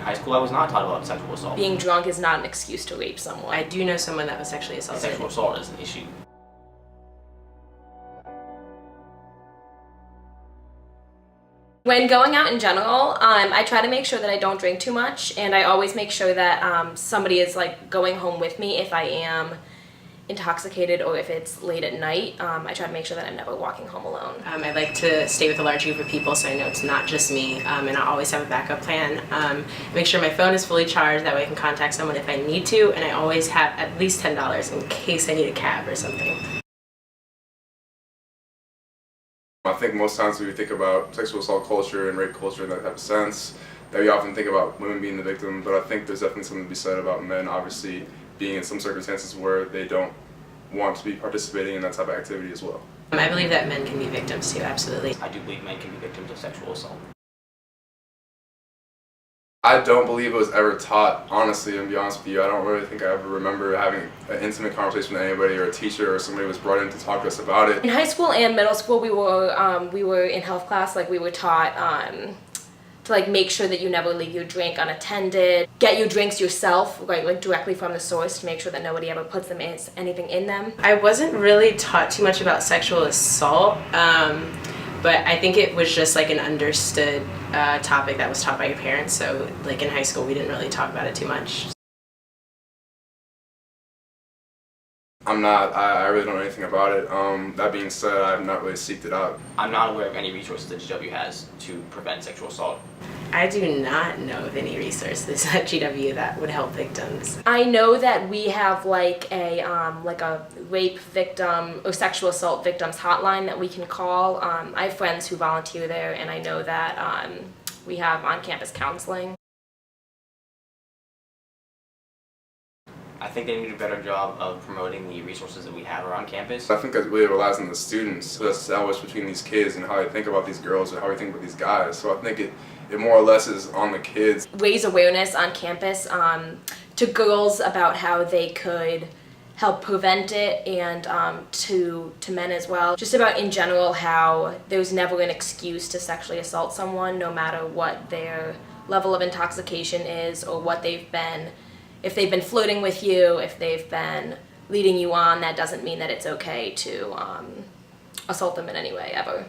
high school, I was not taught about sexual assault. Being drunk is not an excuse to rape someone. I do know someone that was sexually assaulted. Sexual assault is an issue. When going out in general, I try to make sure that I don't drink too much, and I always make sure that somebody is like going home with me if I am intoxicated or if it's late at night. I try to make sure that I'm never walking home alone. I like to stay with a large group of people so I know it's not just me, and I always have a backup plan. Make sure my phone is fully charged, that way I can contact someone if I need to, and I always have at least $10 in case I need a cab or something. I think most times when we think about sexual assault culture and rape culture in that type of sense, that we often think about women being the victim, but I think there's definitely something to be said about men obviously being in some circumstances where they don't want to be participating in that type of activity as well. I believe that men can be victims too, absolutely. I do believe men can be victims of sexual assault. I don't believe it was ever taught, honestly, and to be honest with you. I don't really think I ever remember having an intimate conversation with anybody or a teacher or somebody was brought in to talk to us about it. In high school and middle school, we were in health class, like we were taught to like make sure that you never leave your drink unattended, get your drinks yourself, like directly from the source to make sure that nobody ever puts anything in them. I wasn't really taught too much about sexual assault, but I think it was just like an understood topic that was taught by your parents, so like in high school we didn't really talk about it too much. I really don't know anything about it. That being said, I've not really seeked it out. I'm not aware of any resources that GW has to prevent sexual assault. I do not know of any resources at GW that would help victims. I know that we have like a rape victim or sexual assault victims hotline that we can call. I have friends who volunteer there, and I know that we have on-campus counseling. I think they need to do a better job of promoting the resources that we have around campus. I think that really relies on the students to establish between these kids and how they think about these girls or how they think about these guys. So I think it more or less is on the kids. Raise awareness on campus to girls about how they could help prevent it, and to men as well. Just about in general how there's never an excuse to sexually assault someone, no matter what their level of intoxication is or what they've been. If they've been flirting with you, if they've been leading you on, that doesn't mean that it's okay to assault them in any way, ever.